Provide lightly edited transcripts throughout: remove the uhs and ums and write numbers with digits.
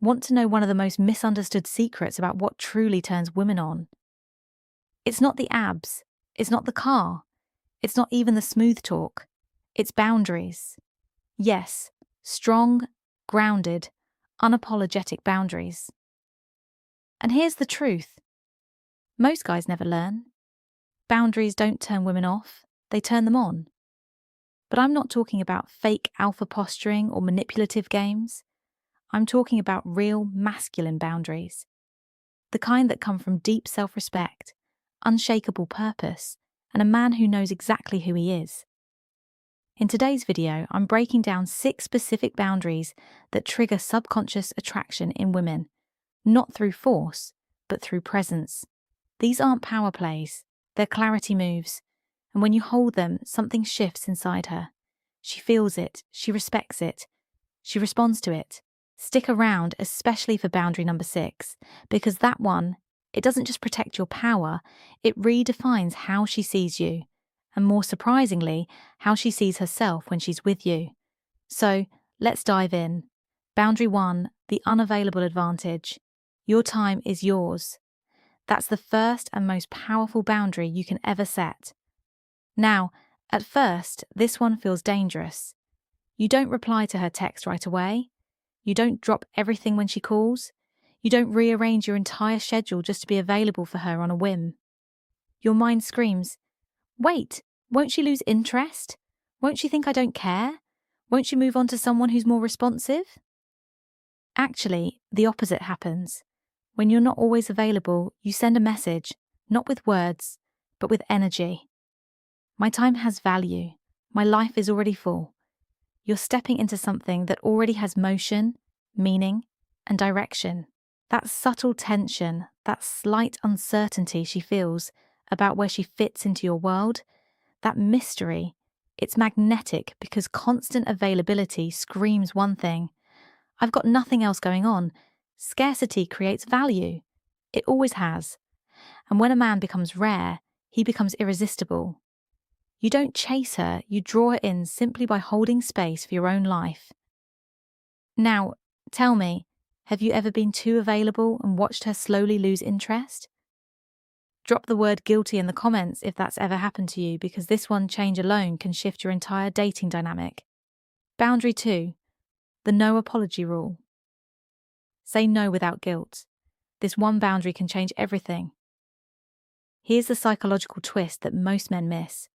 Want to know one of the most misunderstood secrets about what truly turns women on? It's not the abs, it's not the car, it's not even the smooth talk, it's boundaries. Yes, strong, grounded, unapologetic boundaries. And here's the truth. Most guys never learn. Boundaries don't turn women off, they turn them on. But I'm not talking about fake alpha posturing or manipulative games. I'm talking about real masculine boundaries. The kind that come from deep self-respect, unshakable purpose, and a man who knows exactly who he is. In today's video, I'm breaking down 6 specific boundaries that trigger subconscious attraction in women, not through force, but through presence. These aren't power plays, they're clarity moves, and when you hold them, something shifts inside her. She feels it, she respects it, she responds to it. Stick around, especially for boundary number 6, because that one, it doesn't just protect your power, it redefines how she sees you, and more surprisingly, how she sees herself when she's with you. So, let's dive in. Boundary 1, the unavailable advantage. Your time is yours. That's the first and most powerful boundary you can ever set. Now, at first, this one feels dangerous. You don't reply to her text right away. You don't drop everything when she calls. You don't rearrange your entire schedule just to be available for her on a whim. Your mind screams, "Wait, won't she lose interest? Won't she think I don't care? Won't she move on to someone who's more responsive?" Actually, the opposite happens. When you're not always available, you send a message, not with words, but with energy. My time has value. My life is already full. You're stepping into something that already has motion, meaning, and direction. That subtle tension, that slight uncertainty she feels about where she fits into your world, that mystery, it's magnetic because constant availability screams one thing. I've got nothing else going on. Scarcity creates value. It always has. And when a man becomes rare, he becomes irresistible. You don't chase her, you draw her in simply by holding space for your own life. Now, tell me, have you ever been too available and watched her slowly lose interest? Drop the word guilty in the comments if that's ever happened to you, because this one change alone can shift your entire dating dynamic. Boundary 2, the no apology rule. Say no without guilt. This one boundary can change everything. Here's the psychological twist that most men miss.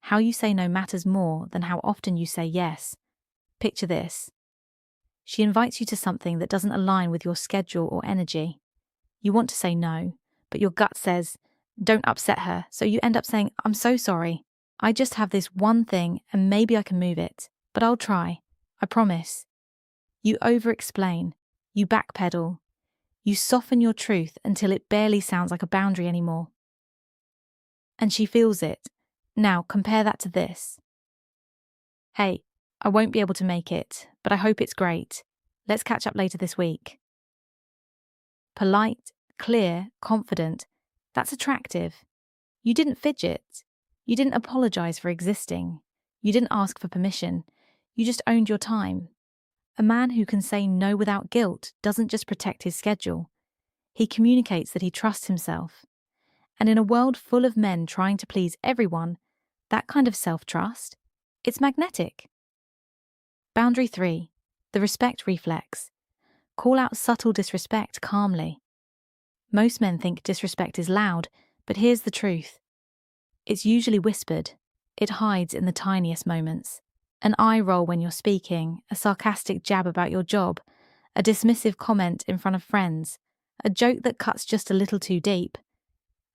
How you say no matters more than how often you say yes. Picture this. She invites you to something that doesn't align with your schedule or energy. You want to say no, but your gut says, don't upset her, so you end up saying, "I'm so sorry. I just have this one thing and maybe I can move it, but I'll try. I promise." You over-explain. You backpedal. You soften your truth until it barely sounds like a boundary anymore. And she feels it. Now, compare that to this. "Hey, I won't be able to make it, but I hope it's great. Let's catch up later this week." Polite, clear, confident. That's attractive. You didn't fidget. You didn't apologize for existing. You didn't ask for permission. You just owned your time. A man who can say no without guilt doesn't just protect his schedule. He communicates that he trusts himself. And in a world full of men trying to please everyone, that kind of self-trust, it's magnetic. Boundary 3, the respect reflex. Call out subtle disrespect calmly. Most men think disrespect is loud, but here's the truth. It's usually whispered. It hides in the tiniest moments. An eye roll when you're speaking, a sarcastic jab about your job, a dismissive comment in front of friends, a joke that cuts just a little too deep.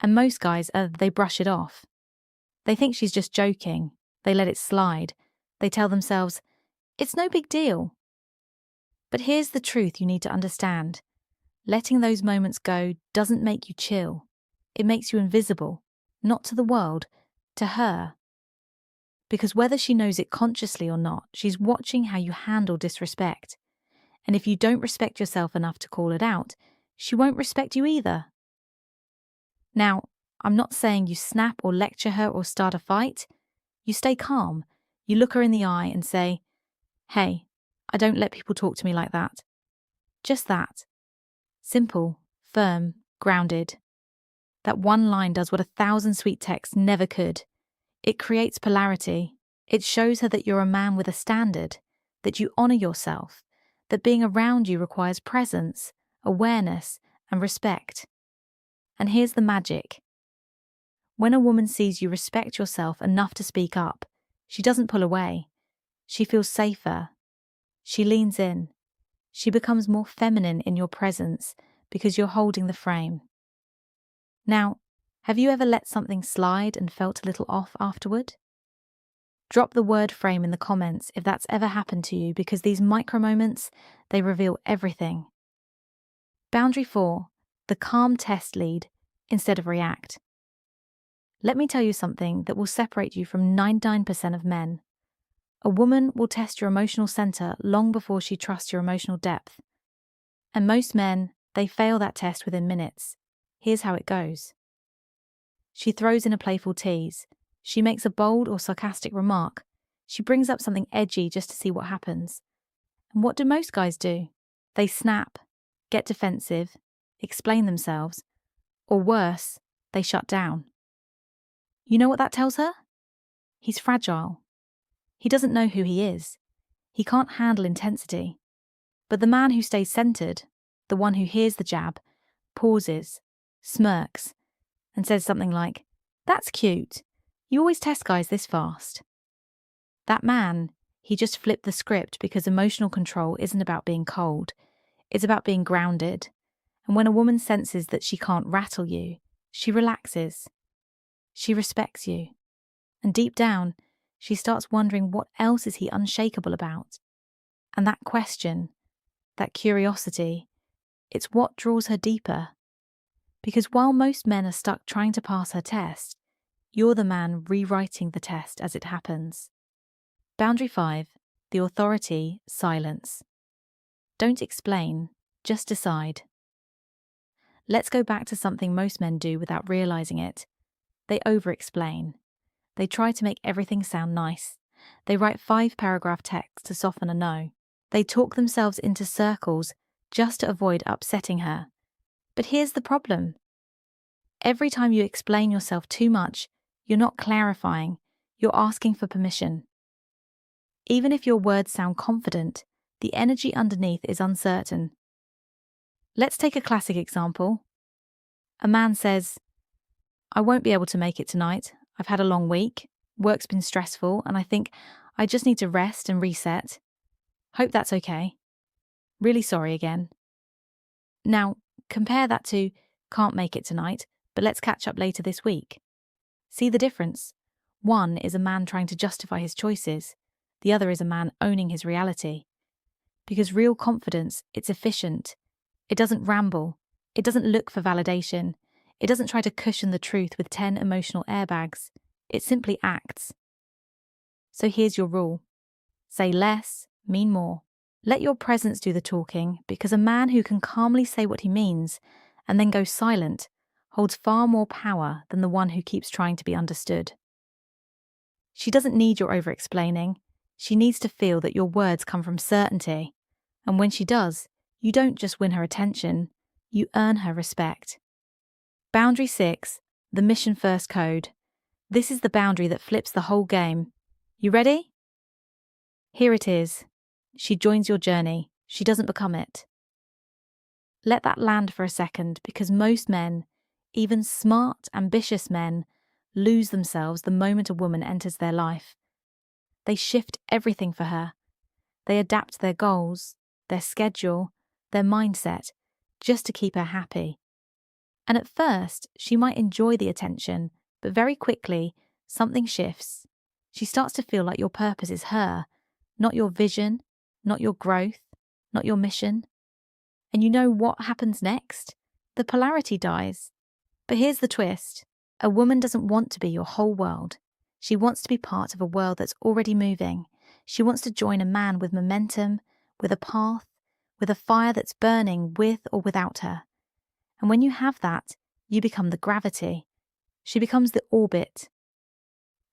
And most guys, they brush it off. They think she's just joking. They let it slide. They tell themselves, "It's no big deal." But here's the truth you need to understand. Letting those moments go doesn't make you chill. It makes you invisible, not to the world, to her. Because whether she knows it consciously or not, she's watching how you handle disrespect. And if you don't respect yourself enough to call it out, she won't respect you either. Now, I'm not saying you snap or lecture her or start a fight. You stay calm. You look her in the eye and say, "Hey, I don't let people talk to me like that." Just that. Simple, firm, grounded. That one line does what 1,000 sweet texts never could. It creates polarity. It shows her that you're a man with a standard, that you honor yourself, that being around you requires presence, awareness, and respect. And here's the magic. When a woman sees you respect yourself enough to speak up, she doesn't pull away. She feels safer. She leans in. She becomes more feminine in your presence because you're holding the frame. Now, have you ever let something slide and felt a little off afterward? Drop the word frame in the comments if that's ever happened to you, because these micro moments, they reveal everything. Boundary 4, the calm test lead instead of react. Let me tell you something that will separate you from 99% of men. A woman will test your emotional center long before she trusts your emotional depth. And most men, they fail that test within minutes. Here's how it goes. She throws in a playful tease. She makes a bold or sarcastic remark. She brings up something edgy just to see what happens. And what do most guys do? They snap, get defensive, explain themselves, or worse, they shut down. You know what that tells her? He's fragile. He doesn't know who he is. He can't handle intensity. But the man who stays centered, the one who hears the jab, pauses, smirks, and says something like, "That's cute. You always test guys this fast." That man, he just flipped the script, because emotional control isn't about being cold. It's about being grounded. And when a woman senses that she can't rattle you, she relaxes. She respects you. And deep down, she starts wondering, what else is he unshakable about? And that question, that curiosity, it's what draws her deeper. Because while most men are stuck trying to pass her test, you're the man rewriting the test as it happens. Boundary 5, the authority, silence. Don't explain, just decide. Let's go back to something most men do without realizing it. They over-explain. They try to make everything sound nice. They write 5-paragraph texts to soften a no. They talk themselves into circles just to avoid upsetting her. But here's the problem. Every time you explain yourself too much, you're not clarifying, you're asking for permission. Even if your words sound confident, the energy underneath is uncertain. Let's take a classic example. A man says, "I won't be able to make it tonight. I've had a long week. Work's been stressful, and I think I just need to rest and reset. Hope that's okay. Really sorry again." Now, compare that to "can't make it tonight, but let's catch up later this week." See the difference? One is a man trying to justify his choices. The other is a man owning his reality. Because real confidence, it's efficient. It doesn't ramble. It doesn't look for validation. It doesn't try to cushion the truth with 10 emotional airbags. It simply acts. So here's your rule. Say less, mean more. Let your presence do the talking, because a man who can calmly say what he means and then go silent holds far more power than the one who keeps trying to be understood. She doesn't need your over-explaining. She needs to feel that your words come from certainty. And when she does, you don't just win her attention, you earn her respect. Boundary 6, the mission first code. This is the boundary that flips the whole game. You ready? Here it is. She joins your journey. She doesn't become it. Let that land for a second, because most men, even smart, ambitious men, lose themselves the moment a woman enters their life. They shift everything for her. They adapt their goals, their schedule, their mindset, just to keep her happy. And at first, she might enjoy the attention, but very quickly, something shifts. She starts to feel like your purpose is her, not your vision, not your growth, not your mission. And you know what happens next? The polarity dies. But here's the twist. A woman doesn't want to be your whole world. She wants to be part of a world that's already moving. She wants to join a man with momentum, with a path, with a fire that's burning with or without her. And when you have that, you become the gravity. She becomes the orbit.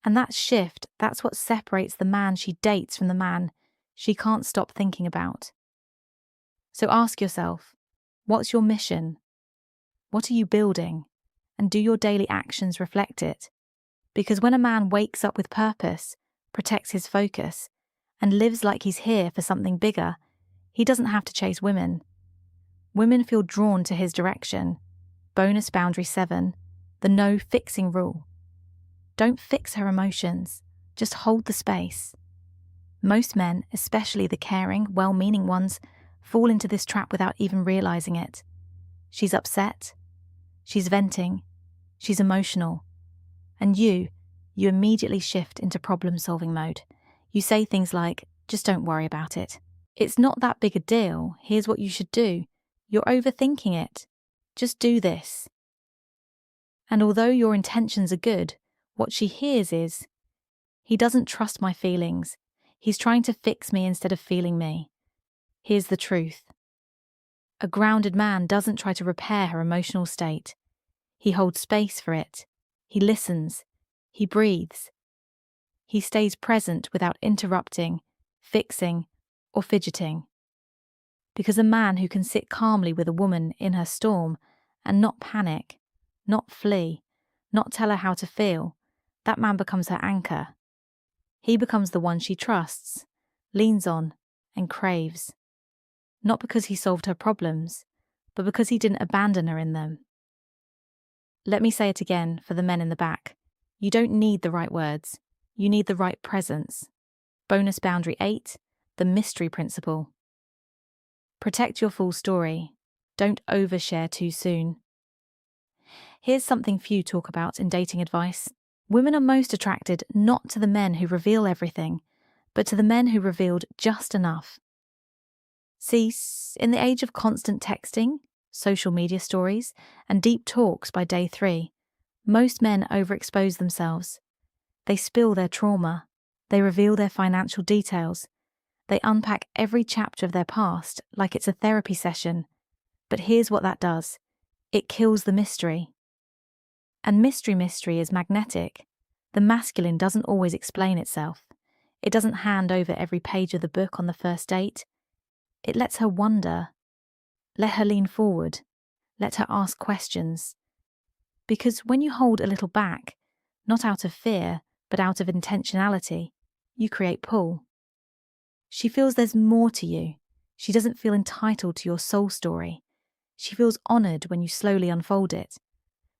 And that shift, that's what separates the man she dates from the man she can't stop thinking about. So ask yourself, what's your mission? What are you building? And do your daily actions reflect it? Because when a man wakes up with purpose, protects his focus, and lives like he's here for something bigger, he doesn't have to chase women. Women feel drawn to his direction. Bonus boundary 7, the no fixing rule. Don't fix her emotions, just hold the space. Most men, especially the caring, well-meaning ones, fall into this trap without even realizing it. She's upset, she's venting, she's emotional. And you immediately shift into problem-solving mode. You say things like, just don't worry about it. It's not that big a deal. Here's what you should do. You're overthinking it. Just do this. And although your intentions are good, what she hears is, he doesn't trust my feelings. He's trying to fix me instead of feeling me. Here's the truth. A grounded man doesn't try to repair her emotional state. He holds space for it. He listens. He breathes. He stays present without interrupting, fixing, or fidgeting. Because a man who can sit calmly with a woman in her storm and not panic, not flee, not tell her how to feel, that man becomes her anchor. He becomes the one she trusts, leans on, and craves. Not because he solved her problems, but because he didn't abandon her in them. Let me say it again for the men in the back. You don't need the right words. You need the right presence. Bonus boundary 8, the mystery principle. Protect your full story. Don't overshare too soon. Here's something few talk about in dating advice. Women are most attracted not to the men who reveal everything, but to the men who revealed just enough. See, in the age of constant texting, social media stories, and deep talks by day 3, most men overexpose themselves. They spill their trauma. They reveal their financial details. They unpack every chapter of their past like it's a therapy session. But here's what that does. It kills the mystery. And mystery is magnetic. The masculine doesn't always explain itself. It doesn't hand over every page of the book on the first date. It lets her wonder. Let her lean forward. Let her ask questions. Because when you hold a little back, not out of fear, but out of intentionality, you create pull. She feels there's more to you. She doesn't feel entitled to your soul story. She feels honoured when you slowly unfold it.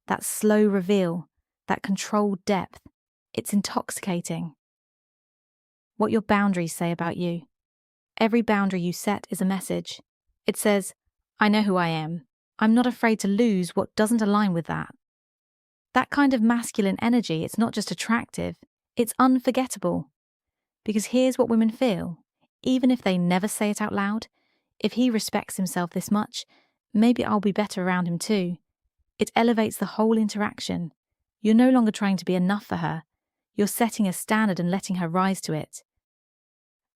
That slow reveal, that controlled depth, it's intoxicating. What your boundaries say about you. Every boundary you set is a message. It says, I know who I am. I'm not afraid to lose what doesn't align with that. That kind of masculine energy, it's not just attractive, it's unforgettable. Because here's what women feel, even if they never say it out loud. If he respects himself this much, maybe I'll be better around him too. It elevates the whole interaction. You're no longer trying to be enough for her. You're setting a standard and letting her rise to it.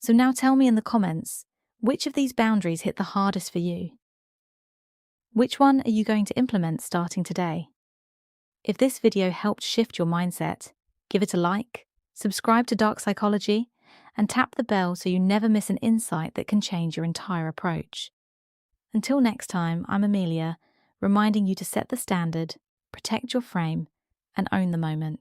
So now tell me in the comments, which of these boundaries hit the hardest for you? Which one are you going to implement starting today? If this video helped shift your mindset, give it a like, subscribe to Dark Psychology, and tap the bell so you never miss an insight that can change your entire approach. Until next time, I'm Amelia, reminding you to set the standard, protect your frame, and own the moment.